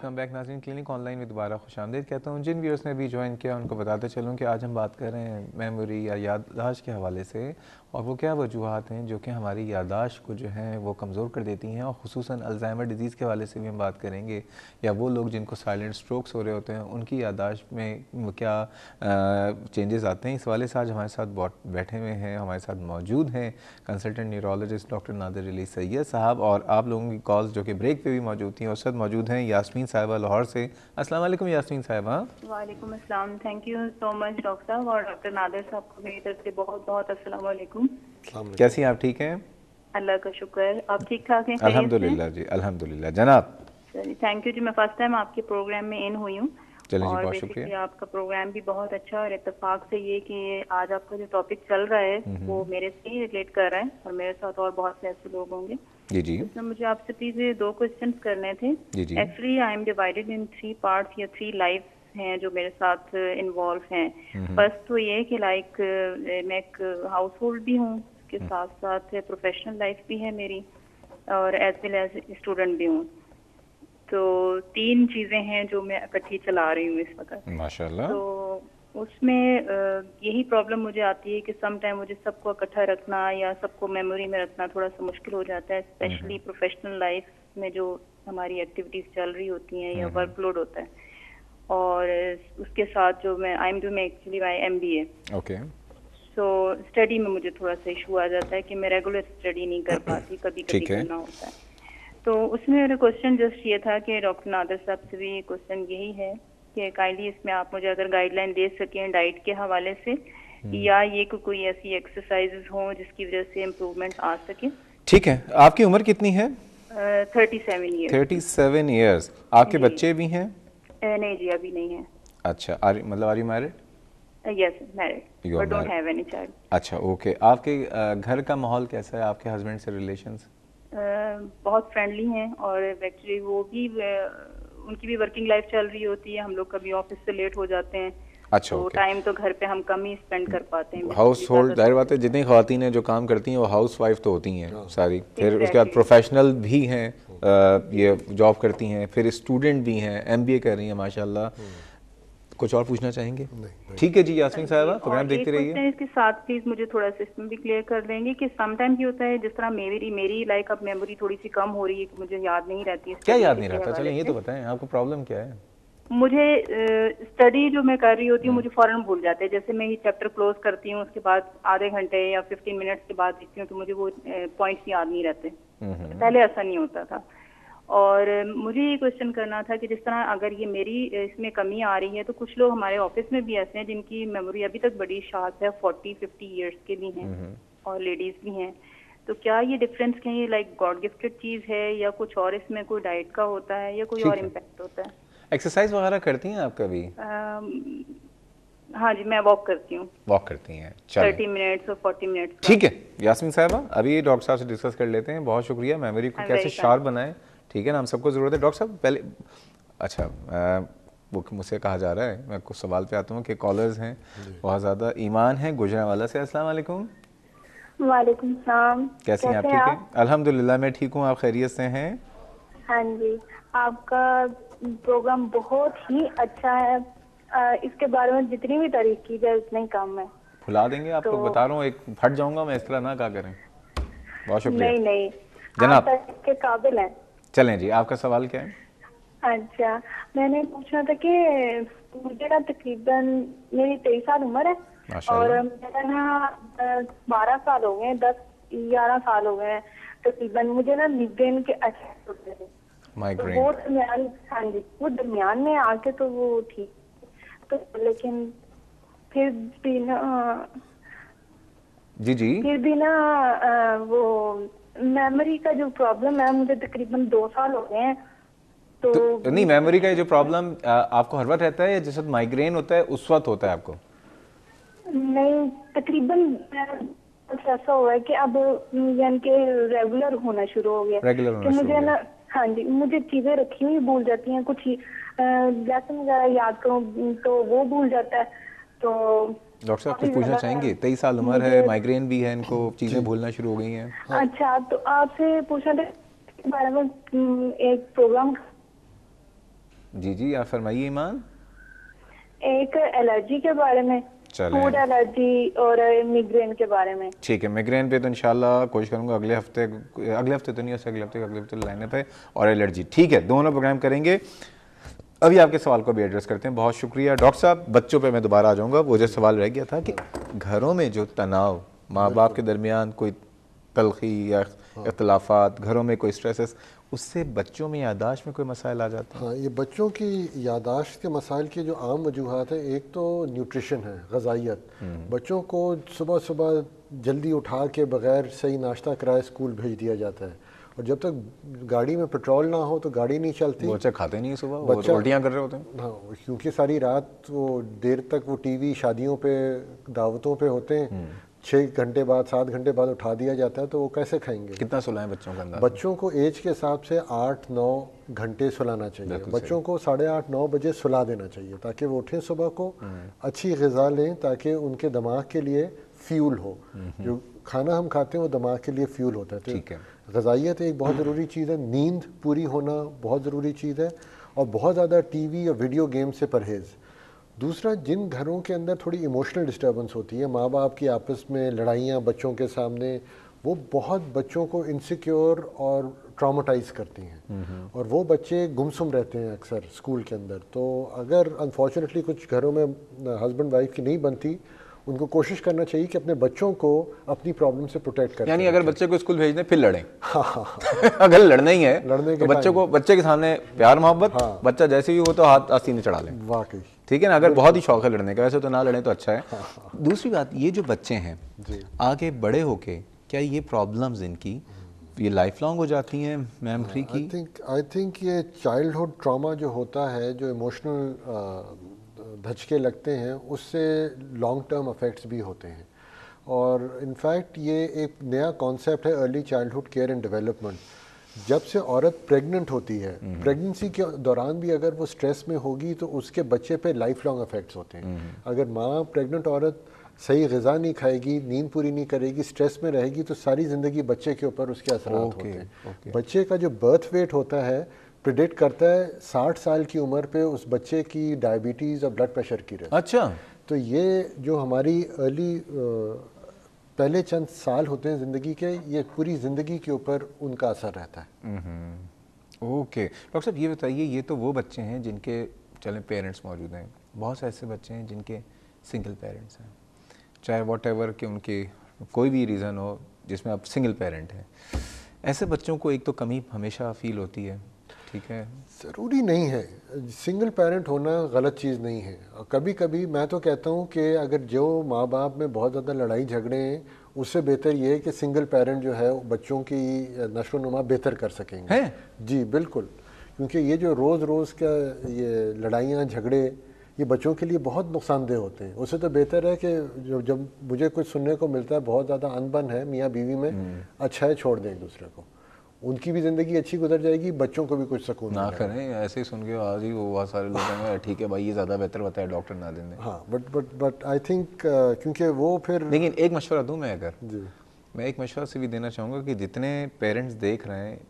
Welcome back नाज़रीन। Clinic online में दोबारा खुशामदीद कहता हूँ। जिन व्यूअर्स ने अभी ज्वाइन किया उनको बताते चलूँ कि आज हम बात कर रहे हैं मेमोरी या याददाश्त के हवाले से, और वो क्या वजूहात हैं जो कि हमारी याददाश्त को जो है वो कमज़ोर कर देती हैं, और ख़ुसूसन अल्ज़ाइमर डिज़ीज़ के हवाले से भी हम बात करेंगे, या वो लोग जिनको साइलेंट स्ट्रोक्स हो रहे होते हैं उनकी याददाश्त में क्या चेंजेस आते हैं। इस वाले से आज हमारे साथ बैठे हुए हैं, हमारे साथ मौजूद हैं consultant neurologist doctor Nadir Ali Syed साहब, और आप लोगों की कॉल्स जो कि ब्रेक पे भी मौजूद थी उस वक्त मौजूद हैं यास्मीन साहिबा लाहौर से। अस्सलाम वालेकुम यास्मीन साहिबा। वालेकुम अस्सलाम। Thank you so much doctor साहब, और डॉक्टर नादिर साहब को मेरी तरफ से बहुत बहुत अस्सलाम वालेकुम। कैसी हैं आप? ठीक हैं? अल्लाह का शुक्र। आप ठीक ठाक हैं? अल्हम्दुलिल्लाह जी, अल्हम्दुलिल्लाह जनाब। थैंक यू जी। मैं फर्स्ट टाइम आपके प्रोग्राम में इन हुई हूँ, चलें जी, और बहुत बेसिकली शुक्रिया। आपका प्रोग्राम भी बहुत अच्छा है, और इत्तेफाक से ये कि आज आपका जो टॉपिक चल रहा है वो मेरे से ही रिलेट कर रहा है, और मेरे साथ और बहुत से ऐसे लोग होंगे। जी जी इसमें मुझे आपसे प्लीज 2 क्वेश्चंस करने थे। जी जी actually I am divided in 3 parts या 3 लाइफ हैं जो मेरे साथ इन्वॉल्व हैं। फर्स्ट तो ये कि लाइक मैं एक हाउस होल्ड भी हूँ, उसके साथ साथ प्रोफेशनल लाइफ भी है मेरी, और एज वेल एज स्टूडेंट भी हूँ। तो 3 चीजें हैं जो मैं इकट्ठी चला रही हूँ इस वक्त। माशाल्लाह। तो उसमें यही प्रॉब्लम मुझे आती है कि सम टाइम मुझे सबको इकट्ठा रखना या सबको मेमोरी में रखना थोड़ा सा मुश्किल हो जाता है, स्पेशली प्रोफेशनल लाइफ में जो हमारी एक्टिविटीज चल रही होती हैं या वर्कलोड होता है। और उसके साथ जो मैं I am doing actually my MBA, okay so study में मुझे थोड़ा सा इशू आ जाता है कि मैं रेगुलर स्टडी नहीं कर पाती, कभी कभी ठीक है। करना होता है। तो उसमें मेरा क्वेश्चन जस्ट ये था कि डॉक्टर नादिर साहब से भी क्वेश्चन यही है कि काइंडली इसमें आप मुझे अगर गाइडलाइन दे सकें डाइट के हवाले से, या ये कोई ऐसी एक्सरसाइजेज हों जिसकी वजह से इम्प्रूवमेंट आ सके। ठीक है। आपकी उम्र कितनी है? 37 ईयर्स। 37 ईयर्स। आपके जी। बच्चे भी हैं? नहीं जी, अभी नहीं है। अच्छा, मतलब are you married? Yes, married, you are but don't married. Have any child. अच्छा ओके। आपके घर का माहौल कैसा है? आपके हस्बैंड से रिलेशंस? बहुत फ्रेंडली हैं, और एक्चुअली वो भी उनकी भी वर्किंग लाइफ चल रही होती है, हम लोग कभी ऑफिस से लेट हो जाते हैं, अच्छा तो ओके। टाइम तो घर पे हम कम ही स्पेंड कर पाते हैं। हाउस होल्ड, जाहिर बात है एग्जैक्टली। जितनी ख़वातीन हैं जो काम करती हैं वो हाउस वाइफ तो होती हैं सारी, फिर उसके बाद प्रोफेशनल भी हैं, ये जॉब करती हैं, फिर स्टूडेंट भी हैं, एमबीए कर रही हैं माशाल्लाह। कुछ और पूछना चाहेंगे? ठीक है जी यास्मीन साहिबा, प्रोग्राम और एक देखते रहिए। क्वेश्चन इसके साथ प्लीज मुझे थोड़ा सा इसमें भी क्लियर कर देंगे कि समटाइम ये होता है, जिस तरह मेरी लाइक अब मेमोरी थोड़ी सी कम हो रही है कि मुझे याद नहीं रहती क्या स्टडी याद नहीं के रहता? हवाले चलें ये से। तो बताएं, आपको प्रॉब्लम क्या है? मुझे स्टडी जो मैं कर रही होती हूँ मुझे फौरन भूल जाते हैं, जैसे मैं ये चैप्टर क्लोज करती हूँ उसके बाद आधे घंटे या 15 मिनट्स के बाद देखती हूँ तो मुझे वो पॉइंट्स याद नहीं रहते। पहले ऐसा नहीं होता था। और मुझे ये क्वेश्चन करना था कि जिस तरह अगर ये मेरी इसमें कमी आ रही है, तो कुछ लोग हमारे ऑफिस में भी ऐसे हैं जिनकी मेमोरी अभी तक बड़ी शार्प है, 40-50 ईयर्स के भी हैं, और लेडीज भी हैं। तो क्या ये डिफरेंस कहीं लाइक गॉड गिफ्टेड चीज है, या कुछ और इसमें कोई डाइट का होता है, या कोई और ठीक है। इम्पैक्ट होता है? एक्सरसाइज वगैरह करती हैं आप कभी? हाँ जी, मैं वॉक करती हूँ। वॉक करती हैं, चलें 30 मिनट्स और 40 मिनट्स का। ठीक है। यास्मीन साहिबा अभी डॉक्टर साहब से डिस्कस कर लेते हैं। बहुत शुक्रिया। मेमोरी को आई एम कैसे वेरी शार्प थैंकफुल। बनाएं, ठीक है ना, हम सबको ज़रूरत है। डॉक्टर साहब पहले, अच्छा वो मुझसे कहा जा रहा है, मैं कुछ सवाल पे आता हूँ कि कॉलर्स हैं बहुत ज़्यादा। ईमान है गुजरांवाला से। अस्सलाम वालेकुम। वालेकुम सलाम। कैसी हैं आप? ठीक है अल्हम्दुलिल्लाह, मैं ठीक हूँ। आप खैरियत से हैं? हाँ जी, आपका प्रोग्राम बहुत ही अच्छा है। इसके बारे में जितनी भी तारीफ की जाए उतनी कम है। भुला देंगे आप तो लोग, बता रहा हूँ, एक फट जाऊँगा मैं, इस तरह ना कहा करें। बहुत शुक्रिया नहीं नहीं, आप जनाब। तारीफ के काबिल हैं। चलें जी, आपका सवाल क्या है? अच्छा, मैंने पूछना था कि मुझे ना तकरीबन मेरी 23 साल उम्र है, और माशाल्लाह। मेरा ना 12 साल हो गए, 10-11 साल हो गए तकरीबन। मुझे ना मिग्रेन के अटैक होते हैं, तो माइग्रेन। वो दरमियान, हाँ जी, वो दरमियान में आके तो वो ठीक, तो लेकिन फिर भी ना जी जी। वो मेमोरी का जो प्रॉब्लम है, मुझे तकरीबन 2 साल हो गए हैं। तो नहीं, मेमोरी का ये जो प्रॉब्लम आपको हर वक्त रहता है, या जिस वक्त माइग्रेन होता है उस वक्त होता है आपको? नहीं, तकरीबन ऐसा हुआ है कि अब यानी कि रेगुलर होना शुरू हो गया रेगुलर कि होना शुरू मुझे हो ना, गया। हाँ जी, मुझे चीजें रखी हुई भूल जाती हैं, कुछ लेसन वगैरह याद करूँ तो वो भूल जाता है। तो डॉक्टर साहब कुछ काफी पूछना ज्यादा चाहेंगे? 23 साल उम्र है, मुझे, माइग्रेन भी है इनको, चीज़ें भूलना शुरू हो गई हैं। अच्छा, तो आपसे पूछना था इसके बारे में। एक प्रोग्राम जी जी, आप फरमाइए ईमान। एक एलर्जी के बारे में, फूड एलर्जी और मिग्रेन के बारे में। ठीक है, मिग्रेन पे तो इंशाल्लाह कोशिश करूंगा अगले हफ्ते तो नहीं, उससे अगले हफ्ते लाइन पे, और एलर्जी, ठीक है, दोनों प्रोग्राम करेंगे। अभी आपके सवाल को भी एड्रेस करते हैं। बहुत शुक्रिया डॉक्टर साहब। बच्चों पे मैं दोबारा आ जाऊंगा। वो जो सवाल रह गया था कि घरों में जो तनाव, माँ बाप के दरमियान कोई तलखी या इख्तलाफात, घरों में कोई स्ट्रेसेस, उससे बच्चों में यादाश्त में कोई मसाइल आ जाते हैं? हाँ, ये बच्चों की यादाश्त के मसाइल की जो आम वजूहात है, एक तो न्यूट्रिशन है, ग़िज़ाइयत। बच्चों को सुबह सुबह जल्दी उठा के बग़ैर सही नाश्ता कराए स्कूल भेज दिया जाता है, और जब तक गाड़ी में पेट्रोल ना हो तो गाड़ी नहीं चलती। बच्चे खाते नहीं सुबह, वो तो उल्टियाँ कर रहे होते हैं। हाँ, क्योंकि सारी रात वो देर तक वो टीवी शादियों पे दावतों पे होते हैं, 6 घंटे बाद 7 घंटे बाद उठा दिया जाता है, तो वो कैसे खाएंगे? कितना सुलाएं बच्चों का अंदाज़? बच्चों को एज के हिसाब से 8-9 घंटे सुलाना चाहिए। बच्चों को 8:30-9 बजे सुला देना चाहिए, ताकि वो उठें सुबह को, अच्छी ग़िज़ा लें, ताकि उनके दिमाग के लिए फ्यूल हो। जो खाना हम खाते हैं वो दिमाग के लिए फ्यूल होता है। ठीक है, ग़िज़ाइयत एक बहुत ज़रूरी चीज़ है। नींद पूरी होना बहुत ज़रूरी चीज़ है, और बहुत ज़्यादा टीवी या वीडियो गेम से परहेज़। दूसरा, जिन घरों के अंदर थोड़ी इमोशनल डिस्टर्बेंस होती है, माँ बाप की आपस में लड़ाइयाँ बच्चों के सामने, वो बहुत बच्चों को इनसिक्योर और ट्रॉमेटाइज़ करती हैं, और वो बच्चे गुमसुम रहते हैं अक्सर स्कूल के अंदर। तो अगर अनफॉर्चुनेटली कुछ घरों में हस्बैंड वाइफ की नहीं बनती, उनको कोशिश करना चाहिए कि अपने बच्चों को अपनी प्रॉब्लम से प्रोटेक्ट करें। यानी अगर बच्चे को स्कूल भेज दें फिर लड़ें। अगर लड़ना ही है तो बच्चे के सामने प्यार मोहब्बत, बच्चा जैसे ही हो तो हाथ सीने चढ़ा लें। वाकई ठीक है ना, अगर बहुत ही शौक है लड़ने का, वैसे तो ना लड़ें तो अच्छा है। दूसरी बात, ये जो बच्चे हैं आगे बड़े होके, क्या ये प्रॉब्लम्स इनकी ये लाइफ लॉन्ग हो जाती हैं मेमोरी की? आई थिंक ये चाइल्डहुड ट्रॉमा जो होता है, जो इमोशनल धचके लगते हैं, उससे लॉन्ग टर्म इफ़ेक्ट्स भी होते हैं। और इनफैक्ट ये एक नया कॉन्सेप्ट है, early childhood care and development. जब से औरत प्रेग्नेंट होती है, प्रेगनेंसी के दौरान भी अगर वो स्ट्रेस में होगी तो उसके बच्चे पे लाइफ लॉन्ग इफ़ेक्ट्स होते हैं। अगर माँ प्रेग्नेंट औरत सही ग़िज़ा नहीं खाएगी, नींद पूरी नहीं करेगी, स्ट्रेस में रहेगी, तो सारी ज़िंदगी बच्चे के ऊपर उसके असरात होते हैं। बच्चे का जो बर्थ वेट होता है प्रिडिक्ट करता है 60 साल की उम्र पे उस बच्चे की डायबिटीज़ और ब्लड प्रेशर की रिस्क। अच्छा, तो ये जो हमारी अर्ली पहले चंद साल होते हैं ज़िंदगी के, ये पूरी ज़िंदगी के ऊपर उनका असर रहता है। ओके डॉक्टर साहब, ये बताइए, ये तो वो बच्चे हैं जिनके चलें पेरेंट्स मौजूद हैं, बहुत से ऐसे बच्चे हैं जिनके सिंगल पेरेंट्स हैं, चाहे वॉट एवर कि उनके कोई भी रीज़न हो जिसमें आप सिंगल पेरेंट हैं। ऐसे बच्चों को एक तो कमी हमेशा फील होती है, ठीक है, ज़रूरी नहीं है सिंगल पेरेंट होना गलत चीज़ नहीं है। और कभी कभी मैं तो कहता हूँ कि अगर जो माँ बाप में बहुत ज़्यादा लड़ाई झगड़े हैं, उससे बेहतर ये है कि सिंगल पेरेंट जो है बच्चों की नशो नुमा बेहतर कर सकेंगे। है? जी बिल्कुल, क्योंकि ये जो रोज़ रोज़ का ये लड़ाइयाँ झगड़े ये बच्चों के लिए बहुत नुकसानदेह होते हैं। उससे तो बेहतर है कि जब मुझे कुछ सुनने को मिलता है बहुत ज़्यादा अनबन है मियाँ बीवी में, अच्छा है छोड़ दें एक दूसरे को, उनकी भी ज़िंदगी अच्छी गुजर जाएगी, बच्चों को भी कुछ सुकून ना करें। ऐसे ही सुन के आज ही वो बहुत सारे लोग हैं, ठीक है भाई ये ज़्यादा बेहतर होता है डॉक्टर ना देने। हाँ, बट आई थिंक क्योंकि वो फिर, लेकिन एक मशवरा दूं मैं, अगर जी मैं एक मशवरा से भी देना चाहूँगा कि जितने पेरेंट्स देख रहे हैं,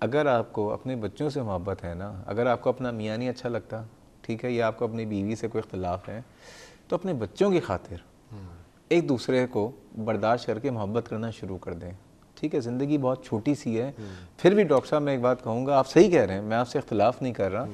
अगर आपको अपने बच्चों से मोहब्बत है ना, अगर आपको अपना मियाँ नहीं अच्छा लगता, ठीक है, या आपको अपनी बीवी से कोई इख्तलाफ है, तो अपने बच्चों की खातिर एक दूसरे को बर्दाश्त करके मोहब्बत करना शुरू कर दें। ठीक है, ज़िंदगी बहुत छोटी सी है। फिर भी डॉक्टर साहब मैं एक बात कहूँगा, आप सही कह रहे हैं, मैं आपसे इख्तलाफ नहीं कर रहा,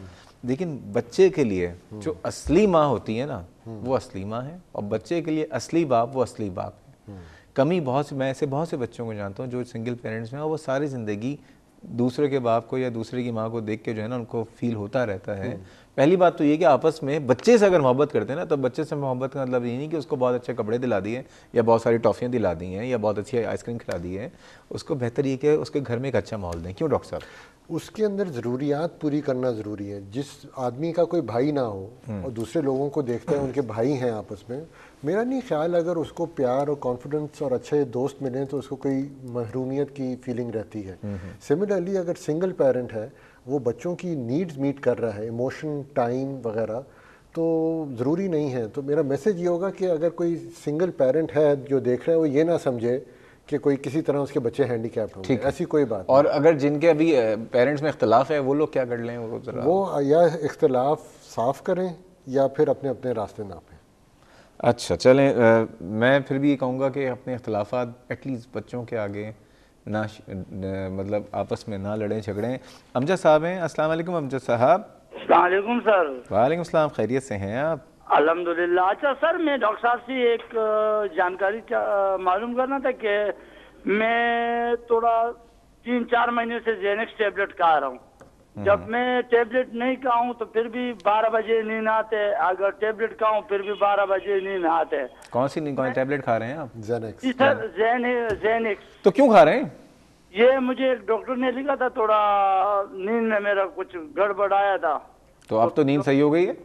लेकिन बच्चे के लिए जो असली माँ होती है ना, वो असली माँ है, और बच्चे के लिए असली बाप वो असली बाप है। कमी बहुत सी, मैं ऐसे बहुत से बच्चों को जानता हूँ जो सिंगल पेरेंट्स में हैं, और वो सारी ज़िंदगी दूसरे के बाप को या दूसरे की माँ को देख के जो है ना उनको फील होता रहता है। पहली बात तो ये कि आपस में बच्चे से अगर मोहब्बत करते हैं ना, तो बच्चे से मोहब्बत का मतलब ये नहीं कि उसको बहुत अच्छे कपड़े दिला दिए या बहुत सारी टॉफ़ियाँ दिला दी हैं या बहुत अच्छी आइसक्रीम खिला दी है। उसको बेहतर ये कि उसके घर में एक अच्छा माहौल दें। क्यों डॉक्टर साहब? उसके अंदर ज़रूरियात पूरी करना ज़रूरी है। जिस आदमी का कोई भाई ना हो और दूसरे लोगों को देखता है उनके भाई हैं आपस में, मेरा नहीं ख्याल अगर उसको प्यार और कॉन्फिडेंस और अच्छे दोस्त मिलें तो उसको कोई महरूमियत की फीलिंग रहती है। सिमिलरली अगर सिंगल पेरेंट है, वो बच्चों की नीड्स मीट कर रहा है, इमोशन, टाइम वगैरह, तो ज़रूरी नहीं है। तो मेरा मैसेज ये होगा कि अगर कोई सिंगल पेरेंट है जो देख रहा है, वो ये ना समझे कि कोई किसी तरह उसके बच्चे हैंडीकैप्ड होंगे, ऐसी कोई बात और अगर जिनके अभी पेरेंट्स में इख्तलाफ है वो लोग क्या कर लें? वो या इख्तलाफ साफ करें या फिर अपने अपने रास्ते नापें। अच्छा चलें, मैं फिर भी ये कहूँगा कि अपने इख्तलाफात एटलीस्ट बच्चों के आगे ना मतलब आपस में ना लड़ें झगड़ें। अमजद साहब हैं, अस्सलाम वालेकुम अमजद साहब। अस्सलाम वालेकुम सर। वालेकुम सलाम, खैरियत से हैं आप? अल्हम्दुलिल्लाह। अच्छा सर, मैं डॉक्टर साहब से एक जानकारी मालूम करना था कि मैं थोड़ा 3-4 महीने से जेनेक्स टेबलेट खा रहा हूँ। जब मैं टेबलेट नहीं खाऊं तो फिर भी 12 बजे नींद आते, अगर टेबलेट खाऊं फिर भी 12 बजे नींद आते। कौन सी टेबलेट खा रहे हैं आप? जेनेक्स। जी सर, जेनेक्स। तो क्यों खा रहे हैं? ये मुझे एक डॉक्टर ने लिखा था, थोड़ा नींद में मेरा कुछ गड़बड़ आया था। तो अब तो नींद सही हो गई है?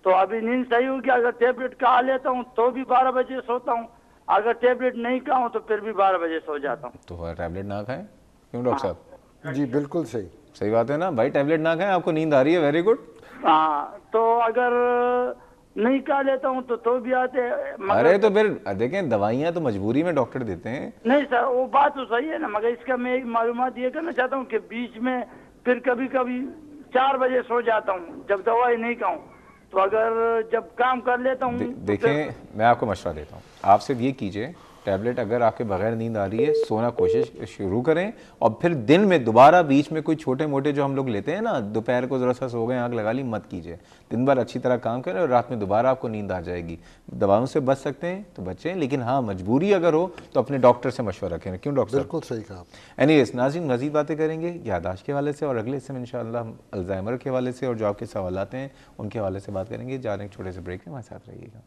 तो अभी नींद सही होगी। अगर टेबलेट खा लेता हूँ तो भी 12 बजे सोता हूँ, अगर टेबलेट नहीं खाऊं तो फिर भी 12 बजे सो जाता हूँ। तो टैबलेट ना खाएं। क्यों डॉक्टर साहब? जी बिल्कुल सही, सही बात है ना भाई, टैबलेट ना खाएं, आपको नींद आ रही है, वेरी गुड। हाँ, तो अगर नहीं खा लेता हूँ तो भी आते। अरे तो फिर देखें, दवाइयाँ तो मजबूरी में डॉक्टर देते हैं। नहीं सर, वो बात तो सही है ना, मगर इसका मैं एक मालूमात ये करना चाहता हूँ कि बीच में फिर कभी कभी 4 बजे सो जाता हूँ जब दवाई नहीं खाऊं, तो अगर जब काम कर लेता हूँ। देखें, मैं आपको मशवरा देता हूँ, आप सिर्फ ये कीजिए, टैबलेट अगर आपके बगैर नींद आ रही है, सोना कोशिश शुरू करें, और फिर दिन में दोबारा बीच में कोई छोटे मोटे जो हम लोग लेते हैं ना, दोपहर को ज़रा सा सो गए, आँख लगा ली, मत कीजिए। दिन भर अच्छी तरह काम करें और रात में दोबारा आपको नींद आ जाएगी। दवाओं से बच सकते हैं तो बचें, लेकिन हाँ मजबूरी अगर हो तो अपने डॉक्टर से मशवरा करें। क्यों डॉक्टर? बिल्कुल सही कहा। एनीवेज नाज़रीन, मज़ीद बातें करेंगे याददाश्त के हवाले से, और अगले हिस्से में इंशाअल्लाह हम अल्ज़ाइमर के हवाले से और जो आपके सवालात हैं उनके हवाले से बात करेंगे। जा रहे हैं छोटे से ब्रेक में, हमारे साथ रहिएगा।